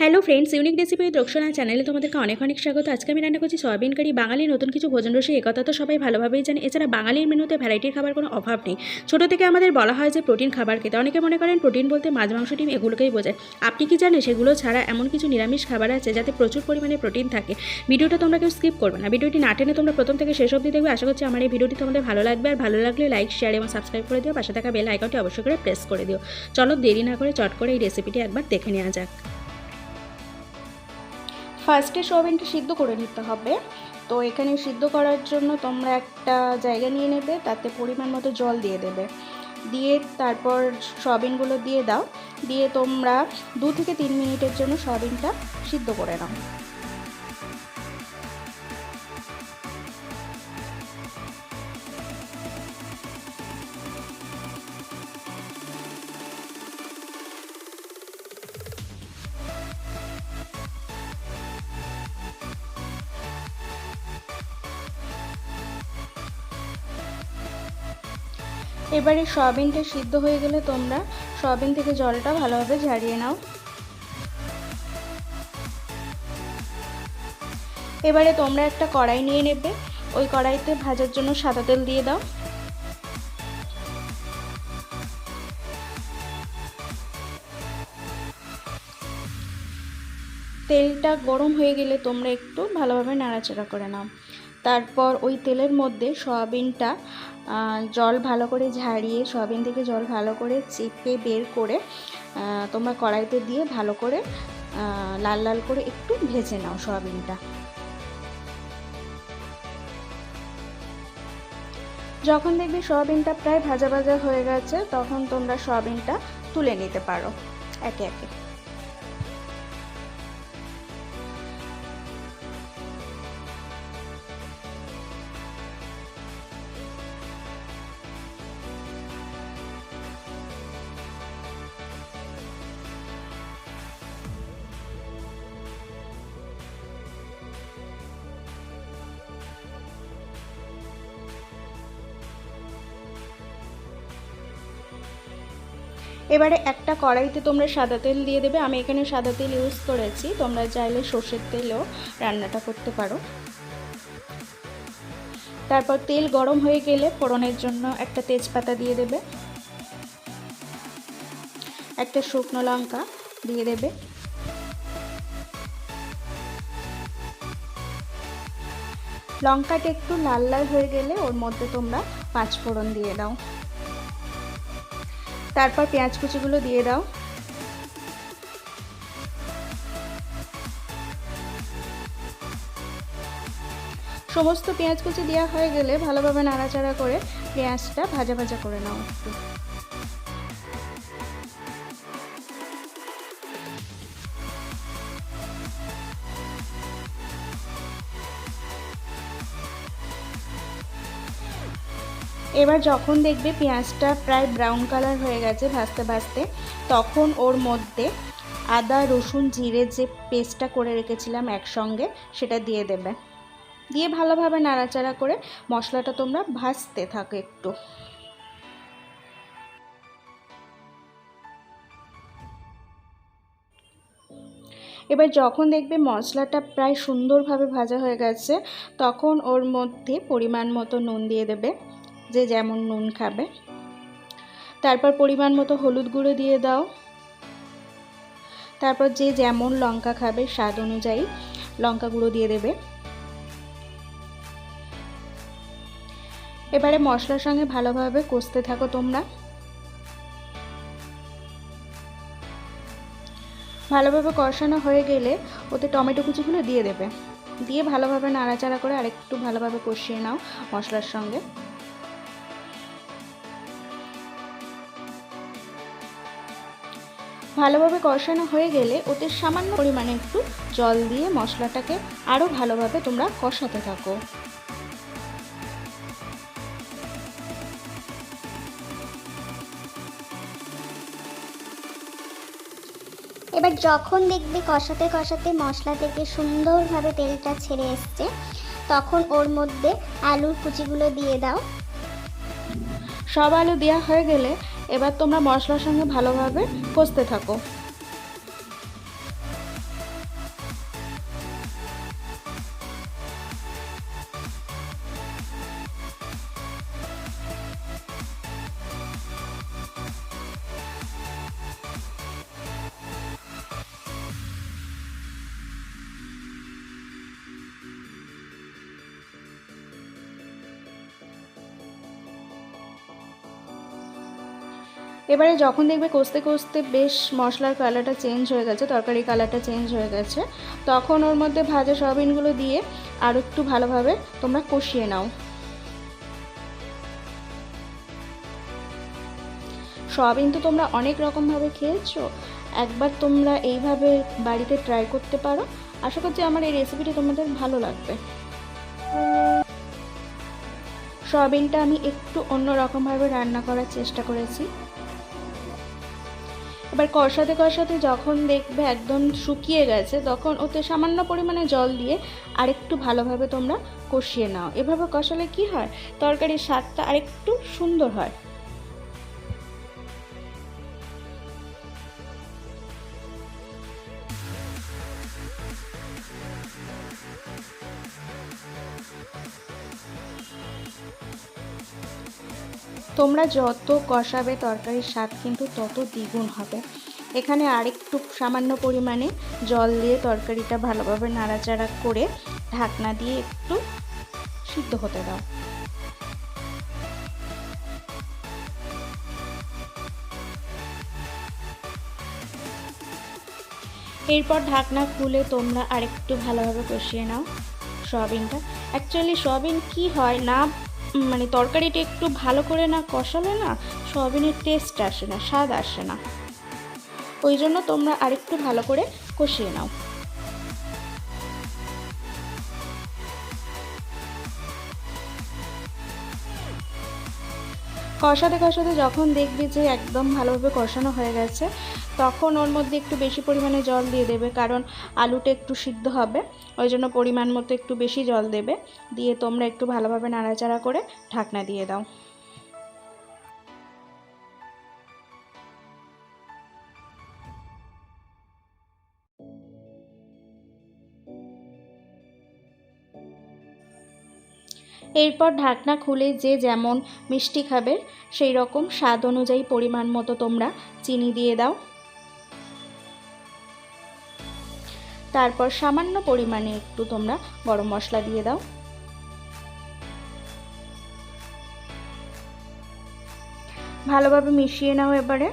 Hello friends, unique recipe with Roksana চ্যানেলে তোমাদেরকে অনেক অনেক স্বাগত। আজকে আমি রান্না করছি সয়াবিন কারি। বাঙালি নতুন কিছু ভোজন রসিক, একথা তো সবাই ভালোভাবেই জানে। এছাড়া বাঙালির মেনুতে ভ্যারাইটির খাবার কোনো অভাব নেই। ছোটো থেকে আমাদের বলা হয় যে প্রোটিন খাবার খেতে। অনেকে মনে করেন প্রোটিন বলতে মাছ, মাংস, ডিম এগুলোকেই বোঝায়। আপনি কি জানেন সেগুলো ছাড়া এমন কিছু নিরামিষ খাবার আছে যাতে প্রচুর পরিমাণে প্রোটিন থাকে। ভিডিওটা তোমরা কেউ স্কিপ করবে না, ভিডিওটি না টেনে তোমরা প্রথম থেকে শেষ অবধি দেখবে। আশা করছি আমার এই ভিডিওটি তোমাদের ভালো লাগবে। আর ভালো লাগলে লাইক, শেয়ার এবং সাবস্ক্রাইব করে দিও। পাশে থাকা বেল আইকনটি অবশ্যই করে প্রেস করে দিও। চলো দেরি না করে চট করে এই রেসিপিটি একবার দেখে নেওয়া যাক। ফার্স্টে সোয়াবিনটা সিদ্ধ করে নিতে হবে। তো এখানে সিদ্ধ করার জন্য তোমরা একটা জায়গা নিয়ে নেবে, তাতে পরিমাণ মতো জল দিয়ে দেবে। দিয়ে তারপর সোয়াবিনগুলো দিয়ে দাও। দিয়ে তোমরা 2 থেকে 3 মিনিটের জন্য সোয়াবিনটা সিদ্ধ করে নাও। এবারে সয়াবিনটা সিদ্ধ হয়ে গেলে তোমরা সয়াবিন থেকে জলটা ভালোভাবে ঝারিয়ে নাও। এবারে তোমরা একটা কড়াই নিয়ে নেবে, ওই কড়াইতে ভাজার জন্য সাদা তেল দিয়ে দাও। তেলটা গরম হয়ে গেলে তোমরা একটু ভালোভাবে নাড়াচাড়া করে নাও। তারপর ওই তেলের মধ্যে সয়াবিনটা জল ভালো করে ঝারিয়ে, সয়াবিন থেকে জল ভালো করে চেপে বের করে তোমরা কড়াইতে দিয়ে ভালো করে লাল লাল করে একটু ভেজে নাও সয়াবিনটা। যখন দেখবে সয়াবিনটা প্রায় ভাজা ভাজা হয়ে গেছে, তখন তোমরা সয়াবিনটা তুলে নিতে পারো একে একে। এবারে একটা কড়াইতে তোমরা সাদা তেল দিয়ে দেবে। আমি এখানে সাদা তেল ইউজ করেছি, তোমরা চাইলে সর্ষের তেলেও রান্নাটা করতে পারো। তারপর তেল গরম হয়ে গেলে ফোড়নের জন্য একটা তেজপাতা দিয়ে দেবে, একটা শুকনো লঙ্কা দিয়ে দেবে, লঙ্কাটা একটু লাল লাল হয়ে গেলে ওর মধ্যে তোমরা 5 ফোড়ন দিয়ে দাও। তারপর পেঁয়াজ কুচিগুলো দিয়ে দাও। সমস্ত পেঁয়াজ কুচি দেওয়া হয়ে গেলে ভালোভাবে নাড়াচাড়া করে পেঁয়াজটা ভাজা ভাজা করে নাও একটু। এবার যখন দেখবে পেঁয়াজটা প্রায় ব্রাউন কালার হয়ে গেছে ভাজতে ভাজতে, তখন ওর মধ্যে আদা, রসুন, জিরে যে পেস্টটা করে রেখেছিলাম একসঙ্গে, সেটা দিয়ে দেবে। দিয়ে ভালোভাবে নাড়াচাড়া করে মশলাটা তোমরা ভাজতে থাকো একটু। এবার যখন দেখবে মশলাটা প্রায় সুন্দরভাবে ভাজা হয়ে গেছে, তখন ওর মধ্যে পরিমাণ মতো নুন দিয়ে দেবে, যে যেমন নুন খাবে। তারপর পরিমাণ মতো হলুদ গুঁড়ো দিয়ে দাও। তারপর যে যেমন লঙ্কা খাবে স্বাদ অনুযায়ী লঙ্কা গুঁড়ো দিয়ে দেবে। এবারে মশলার সঙ্গে ভালোভাবে কষতে থাকো তোমরা। ভালোভাবে কষানো হয়ে গেলে ওতে টমেটো কুচিগুলো দিয়ে দেবে। দিয়ে ভালোভাবে নাড়াচাড়া করে আরেকটু ভালোভাবে কষিয়ে নাও মশলার সঙ্গে। ভালোভাবে কষানো হয়ে গেলে ওতে সামান্য পরিমাণে একটু জল দিয়ে মশলাটাকে আরও ভালোভাবে তোমরা কষাতে থাকো। এবার যখন দেখবে কষাতে কষাতে মশলা থেকে সুন্দরভাবে তেলটা ছেড়ে এসছে, তখন ওর মধ্যে আলুর কুচিগুলো দিয়ে দাও। সব আলু দেওয়া হয়ে গেলে এবার তোমরা মশলার সঙ্গে ভালোভাবে কষতে থাকো। এবারে যখন দেখবে কষতে কষতে বেশ মশলার কালারটা চেঞ্জ হয়ে গেছে, তরকারির কালারটা চেঞ্জ হয়ে গেছে, তখন ওর মধ্যে ভাজা সয়াবিনগুলো দিয়ে আরও একটু ভালোভাবে তোমরা কষিয়ে নাও। সয়াবিন তো তোমরা অনেক রকমভাবে খেয়েছো, একবার তোমরা এইভাবে বাড়িতে ট্রাই করতে পারো। আশা করছি আমার এই রেসিপিটি তোমাদের ভালো লাগবে। সয়াবিনটা আমি একটু অন্যরকমভাবে রান্না করার চেষ্টা করেছি। এবার কষাতে কষাতে যখন দেখবে একদম শুকিয়ে গেছে, তখন ওতে সামান্য পরিমাণে জল দিয়ে আরেকটু ভালোভাবে তোমরা কষিয়ে নাও। এভাবে কষালে কি হয়, তরকারির স্বাদটা আরেকটু সুন্দর হয়। তোমরা যত কষাবে তরকারির স্বাদ কিন্তু তত দ্বিগুণ হবে। এখানে আরেকটু সামান্য পরিমাণে জল দিয়ে তরকারিটা ভালোভাবে নাড়াচাড়া করে ঢাকনা দিয়ে একটু সিদ্ধ হতে দাও। এরপর ঢাকনা খুলে তোমরা আরেকটু ভালোভাবে কষিয়ে নাও সয়াবিনটা। অ্যাকচুয়ালি সয়াবিন কি হয় না, মানে তরকারিটা একটু ভালো করে না কষালে না সয়াবিনের টেস্ট আসে না, স্বাদ আসে না। ওই জন্য তোমরা আরেকটু ভালো করে কষিয়ে নাও। কষাতে কষাতে যখন দেখবি যে একদম ভালোভাবে কষানো হয়ে গেছে, তখন ওর মধ্যে একটু বেশি পরিমাণে জল দিয়ে দেবে, কারণ আলুটা একটু সিদ্ধ হবে, ওই জন্য পরিমাণ মতো একটু বেশি জল দেবে। দিয়ে তোমরা একটু ভালোভাবে নাড়াচাড়া করে ঢাকনা দিয়ে দাও। এরপর ঢাকনা খুলে যে যেমন মিষ্টি খাবে সেই রকম স্বাদ অনুযায়ী পরিমাণ মতো তোমরা চিনি দিয়ে দাও। তারপর সামান্য পরিমাণে একটু তোমরা গরম মশলা দিয়ে দাও। ভালোভাবে মিশিয়ে নাও এবারে।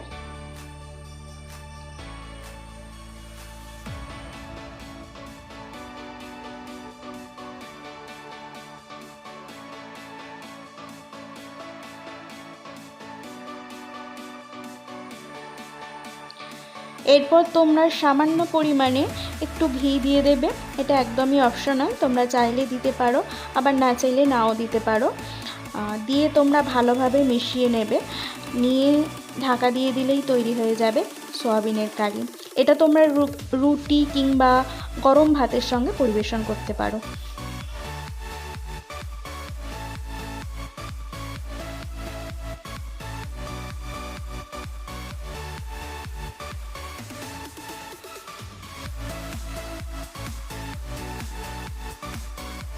এরপর তোমরা সামান্য পরিমাণে একটু ঘি দিয়ে দেবে, এটা একদমই অপশনাল, তোমরা চাইলে দিতে পারো আবার না চাইলে নাও দিতে পারো। দিয়ে তোমরা ভালোভাবে মিশিয়ে নেবে, নিয়ে ঢাকা দিয়ে দিলেই তৈরি হয়ে যাবে সয়াবিনের কারি। এটা তোমরা রুটি কিংবা গরম ভাতের সঙ্গে পরিবেশন করতে পারো।